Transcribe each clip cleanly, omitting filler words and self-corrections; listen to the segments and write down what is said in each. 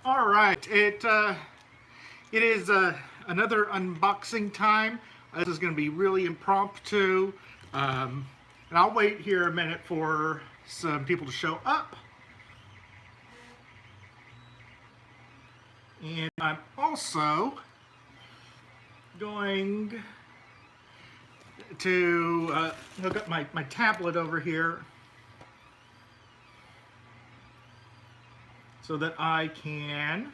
All right, it is another unboxing time. This is going to be really impromptu, and I'll wait here a minute for some people to show up. And I'm also going to hook up my tablet over here so that I can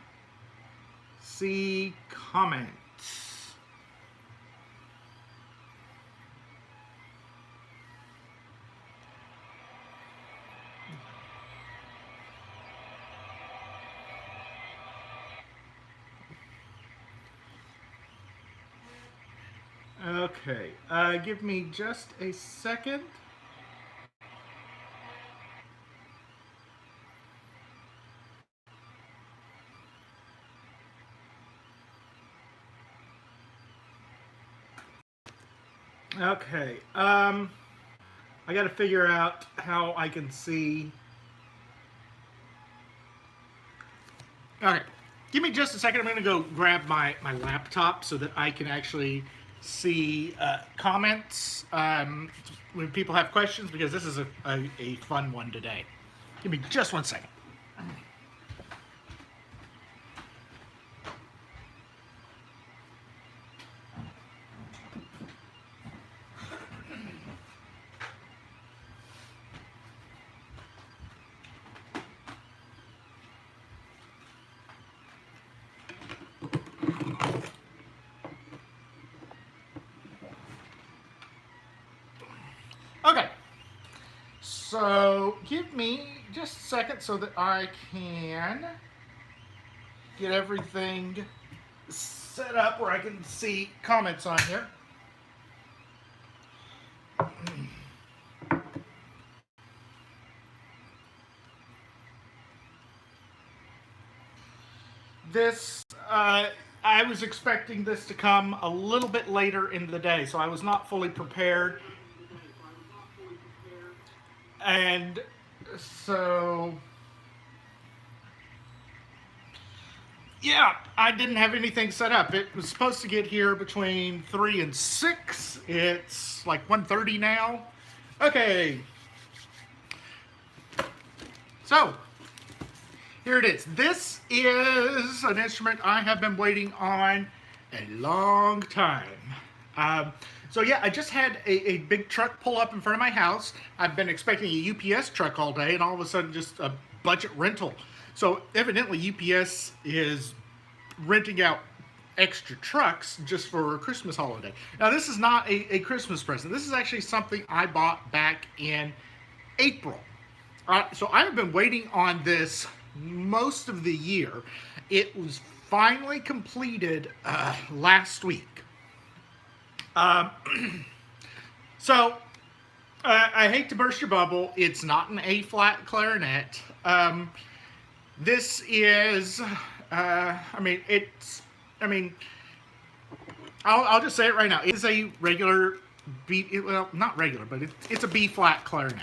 see comments. Okay, give me just a second. Okay, I got to figure out how I can see. Okay, give me just a second. I'm going to go grab my laptop so that I can actually see comments when people have questions, because this is a fun one today. Give me just 1 second. Okay, so give me just a second so that I can get everything set up where I can see comments on here. This, I was expecting this to come a little bit later in the day, so I was not fully prepared. And so, yeah, I didn't have anything set up. It was supposed to get here between 3 and 6. It's like 1:30 now. Okay. So, here it is. This is an instrument I have been waiting on a long time. So yeah, I just had a big truck pull up in front of my house. I've been expecting a UPS truck all day, and all of a sudden just a budget rental. So evidently UPS is renting out extra trucks just for a Christmas holiday. Now this is not a Christmas present. This is actually something I bought back in April. So I've been waiting on this most of the year. It was finally completed last week. Um, so I hate to burst your bubble. It's not an A flat clarinet. This is, I'll just say it right now. It is a regular B, well, not regular, but it's a B flat clarinet.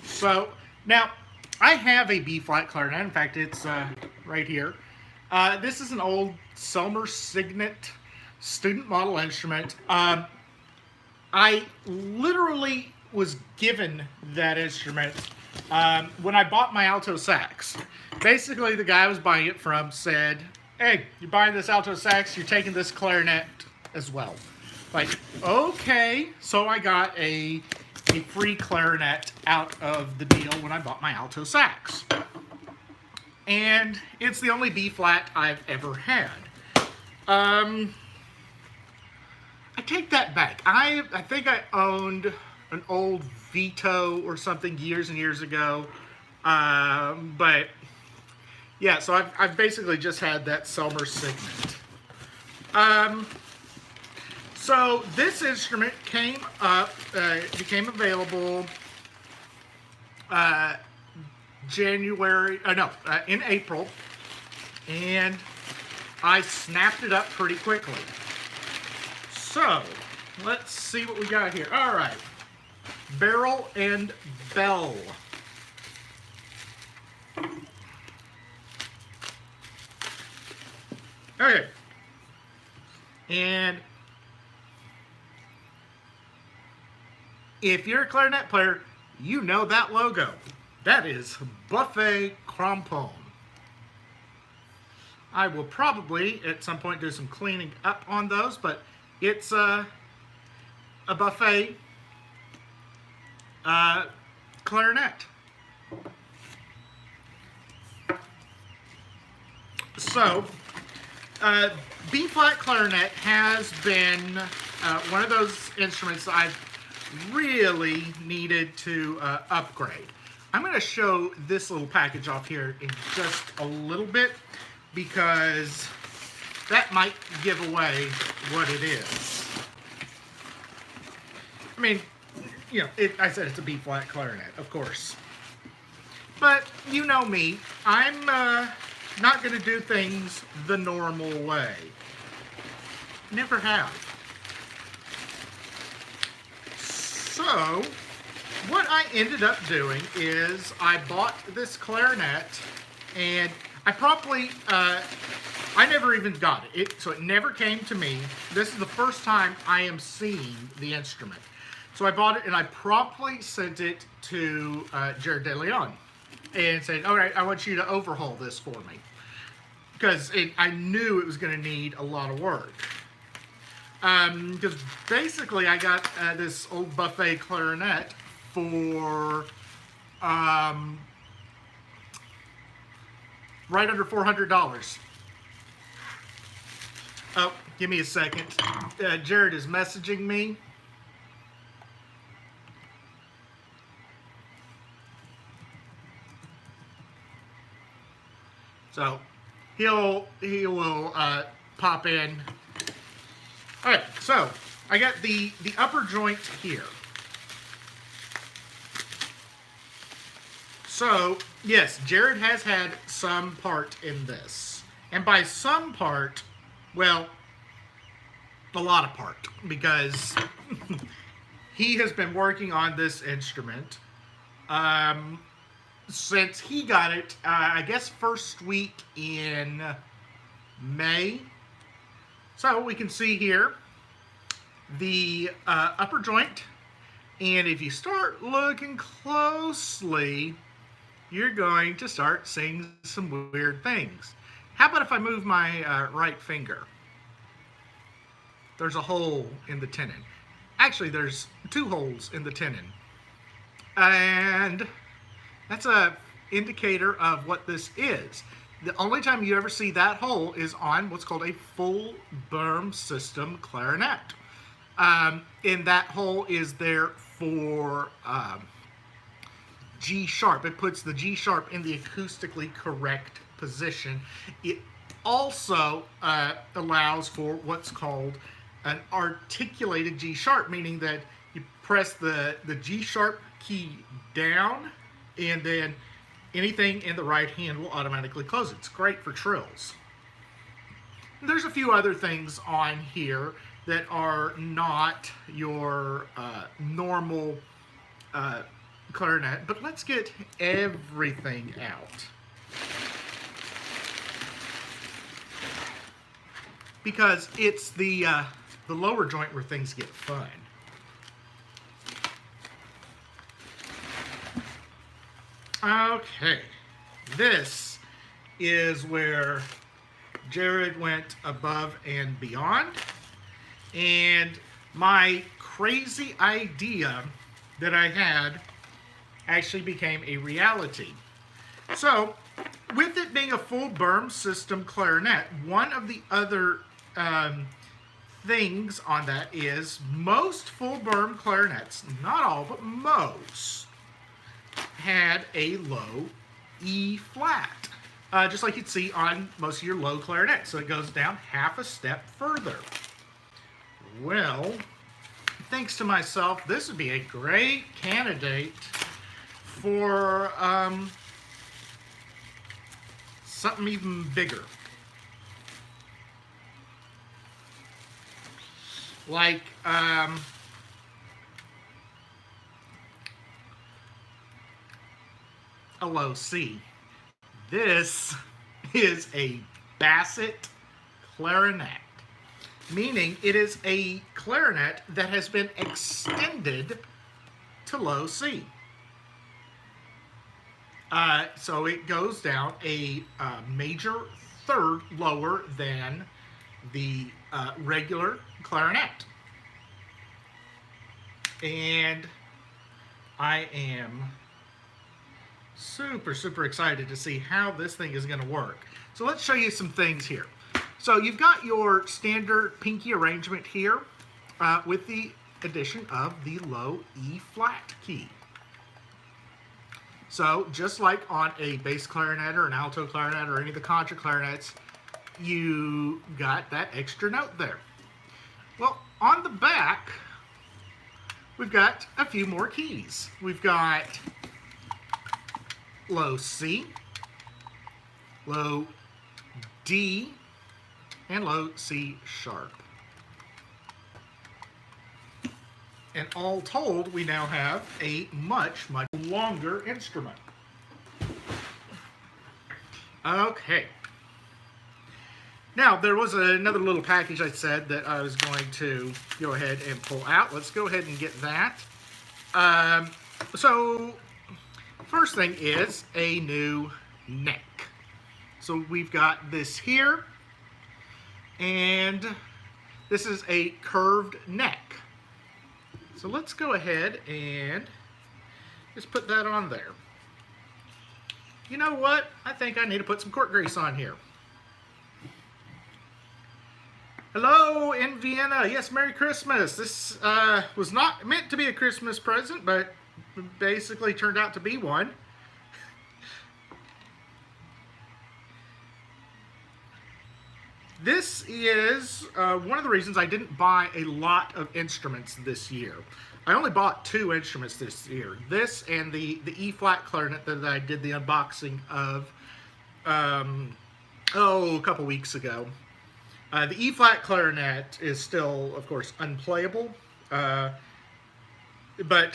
So now I have a B flat clarinet. In fact, it's right here. This is an old Selmer Signet student model instrument. I literally was given that instrument when I bought my alto sax. Basically, the guy I was buying it from said, "Hey, you're buying this alto sax, you're taking this clarinet as well." Like, okay. So I got a free clarinet out of the deal when I bought my alto sax. And it's the only B flat I've ever had. I take that back. I think I owned an old Vito or something years and years ago. But yeah, so I've basically just had that Selmer Signet. So this instrument came up, became available in April, and I snapped it up pretty quickly. So, let's see what we got here. All right, barrel and bell. Okay. And if you're a clarinet player, you know that logo. That is Buffet Crampon. I will probably at some point do some cleaning up on those, but it's a buffet clarinet. So, B-flat clarinet has been one of those instruments I've really needed to upgrade. I'm going to show this little package off here in just a little bit because that might give away what it is. I mean, you know, I said it's a B-flat clarinet, of course. But you know me, I'm not going to do things the normal way. Never have. So, what I ended up doing is I bought this clarinet, and I probably, I never even got it. So it never came to me. This is the first time I am seeing the instrument. So I bought it, and I promptly sent it to Jared De Leon and said, all right, I want you to overhaul this for me. Because I knew it was going to need a lot of work. Because basically I got this old buffet clarinet for right under $400. Oh, give me a second. Jared is messaging me. So he will pop in. All right, so I got the upper joint here. So yes, Jared has had some part in this, and by some part, well, a lot of part, because he has been working on this instrument since he got it, I guess first week in May. So we can see here the upper joint, and if you start looking closely, you're going to start seeing some weird things. How about if I move my right finger? There's a hole in the tenon. Actually, there's 2 holes in the tenon. And that's an indicator of what this is. The only time you ever see that hole is on what's called a full berm system clarinet. And that hole is there for G sharp. It puts the G sharp in the acoustically correct position. It also allows for what's called an articulated G sharp, meaning that you press the G sharp key down, and then anything in the right hand will automatically close it. It's great for trills. There's a few other things on here that are not your normal clarinet, but let's get everything out. Because it's the lower joint where things get fun. Okay, this is where Jared went above and beyond, and my crazy idea that I had actually became a reality. So, with it being a full berm system clarinet, one of the other things on that is most full berm clarinets, not all, but most, had a low E flat, just like you'd see on most of your low clarinets. So it goes down half a step further. Well, thanks to myself, this would be a great candidate for something even bigger. Like, a low C. This is a Bassett clarinet, meaning it is a clarinet that has been extended to low C. So it goes down a major third lower than the regular clarinet. And I am super excited to see how this thing is going to work. So let's show you some things here. So you've got your standard pinky arrangement here with the addition of the low E flat key. So just like on a bass clarinet or an alto clarinet or any of the contra clarinets, you got that extra note there. Well, on the back, we've got a few more keys. We've got low C, low D, and low C sharp. And all told, we now have a much longer instrument. Okay. Now, there was another little package I said that I was going to go ahead and pull out. Let's go ahead and get that. So, first thing is a new neck. So we've got this here, and this is a curved neck. So let's go ahead and just put that on there. You know what? I think I need to put some cork grease on here. Hello in Vienna. Yes, Merry Christmas. This was not meant to be a Christmas present, but basically turned out to be one. This is one of the reasons I didn't buy a lot of instruments this year. I only bought 2 instruments this year. This and the E-flat clarinet that I did the unboxing of a couple weeks ago. The E-flat clarinet is still, of course, unplayable. But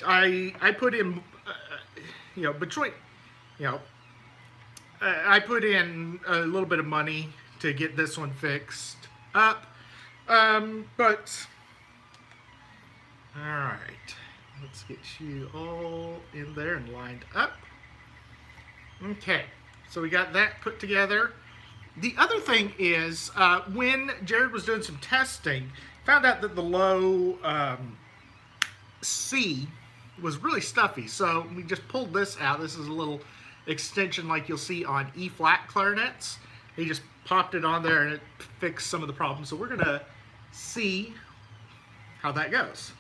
I put in, I put in a little bit of money to get this one fixed up, but all right, let's get you all in there and lined up. Okay, so we got that put together. The other thing is, when Jared was doing some testing, found out that the low C was really stuffy, so we just pulled this out. This is a little extension like you'll see on E-flat clarinets. He just popped it on there and it fixed some of the problems. So we're going to see how that goes.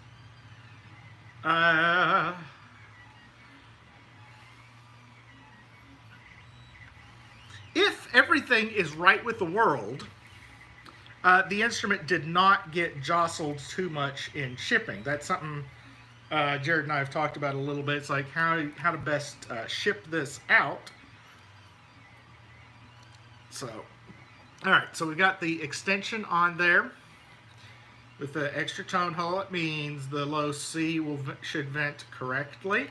If everything is right with the world, the instrument did not get jostled too much in shipping. That's something Jared and I have talked about a little bit. It's like how to best ship this out. So, all right, so we've got the extension on there with the extra tone hole. It means the low C should vent correctly.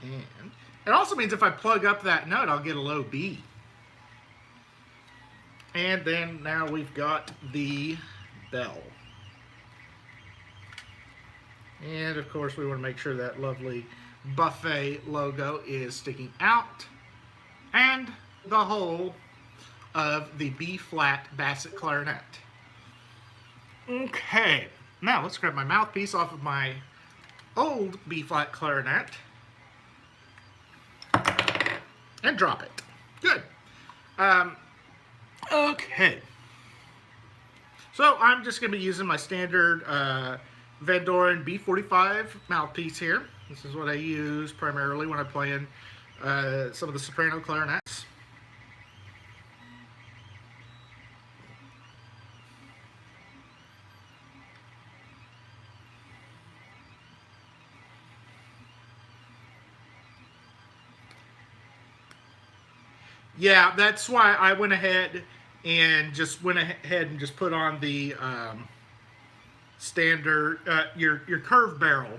And it also means if I plug up that note, I'll get a low B. And then now we've got the bell. And of course we want to make sure that lovely buffet logo is sticking out. And the whole of the B-flat basset clarinet. Okay, now let's grab my mouthpiece off of my old B-flat clarinet and drop it. Good. Okay. So I'm just going to be using my standard Van Doren B45 mouthpiece here. This is what I use primarily when I play in some of the soprano clarinets. Yeah, that's why I went ahead and just put on the standard your curved barrel.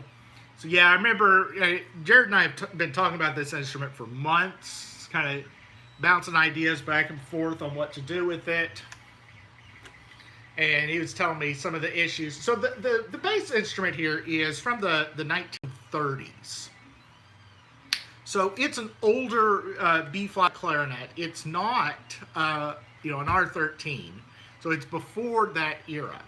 So yeah, I remember Jared and I have been talking about this instrument for months, kind of bouncing ideas back and forth on what to do with it. And he was telling me some of the issues. So the bass instrument here is from the 1930s. So it's an older B-flat clarinet. It's not, an R13. So it's before that era.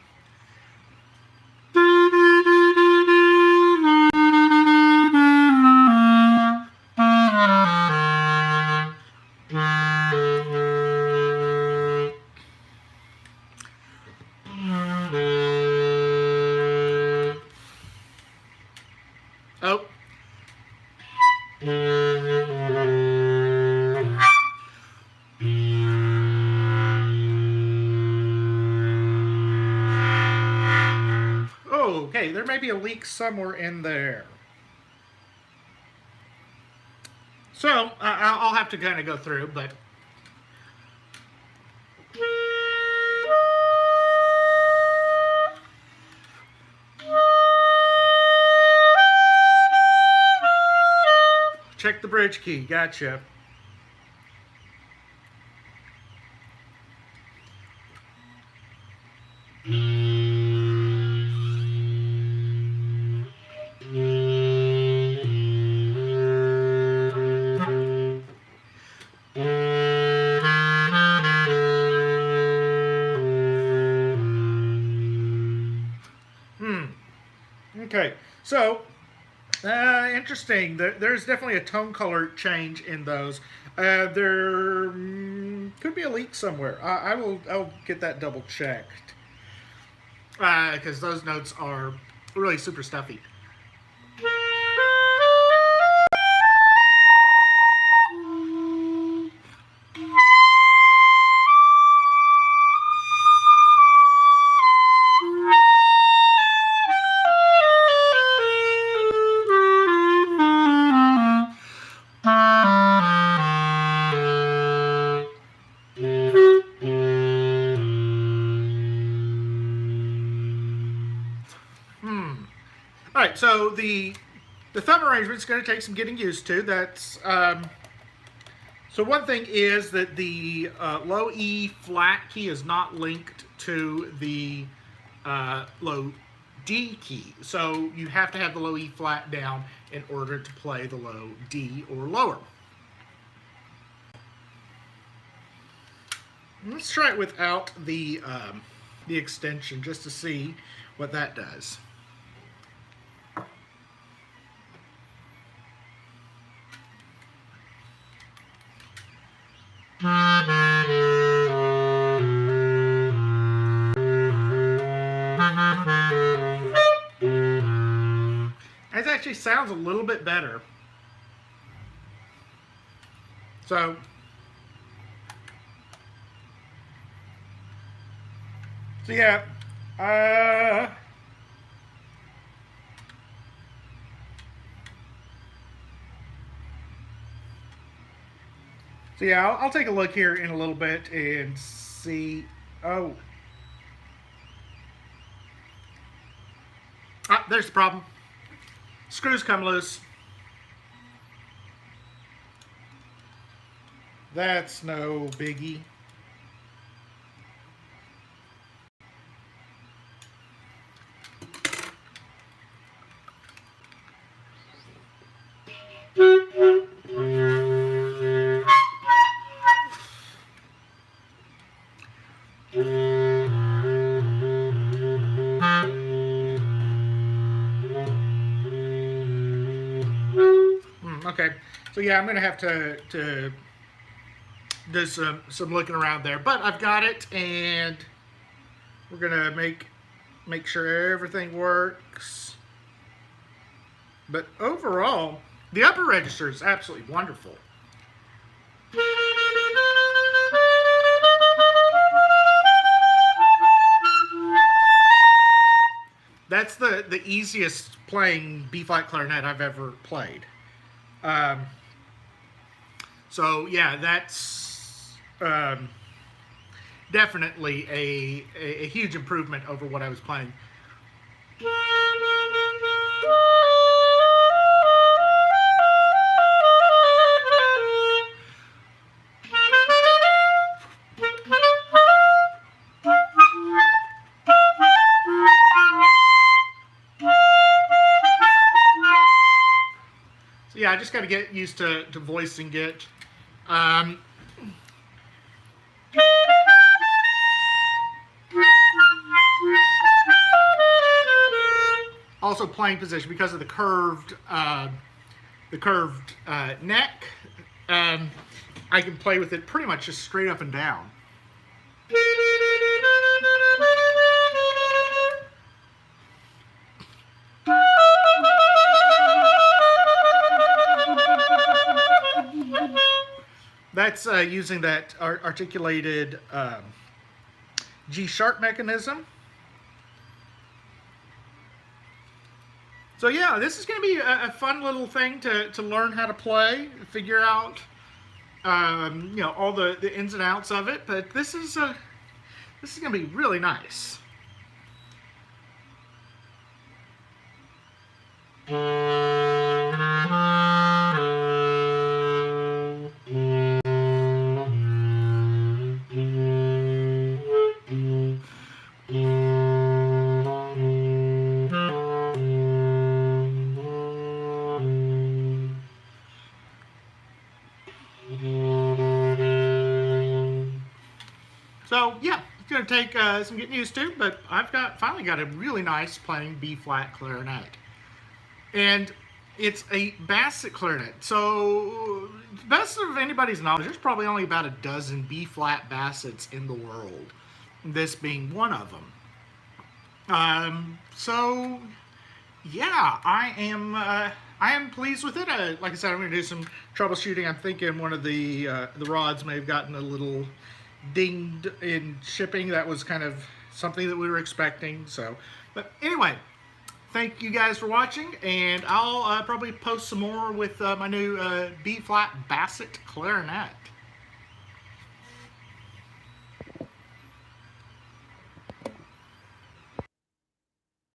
Oh. Oh, okay, there may be a leak somewhere in there. So, I'll have to kind of go through, but... Check the bridge key, gotcha. Okay, so interesting. There's definitely a tone color change in those. There could be a leak somewhere. I'll get that double checked because those notes are really super stuffy. All right, so the thumb arrangement is going to take some getting used to. That's so one thing is that the low E flat key is not linked to the low D key. So you have to have the low E flat down in order to play the low D or lower. Let's try it without the extension just to see what that does. It actually sounds a little bit better. So yeah, I'll take a look here in a little bit and see. Oh, there's the problem. Screws come loose. That's no biggie. Okay, so yeah, I'm gonna have to do some looking around there, but I've got it, and we're gonna make sure everything works. But overall, the upper register is absolutely wonderful. That's the easiest playing B-flat clarinet I've ever played. So yeah, that's definitely a huge improvement over what I was playing. just got to get used to voicing it. Um, also playing position because of the curved neck. I can play with it pretty much just straight up and down. That's using that articulated G-sharp mechanism. So yeah, this is going to be a fun little thing to learn how to play, figure out, you know, all the ins and outs of it. But this is going to be really nice. So yeah, it's going to take some getting used to, but I've finally got a really nice playing B-flat clarinet. And it's a basset clarinet. So, best of anybody's knowledge, there's probably only about a dozen B-flat bassets in the world, this being one of them. So, yeah, I am pleased with it. Like I said, I'm going to do some troubleshooting. I'm thinking one of the rods may have gotten a little dinged in shipping. That was kind of something that we were expecting. So, but anyway, thank you guys for watching, and I'll probably post some more with my new B-flat basset clarinet.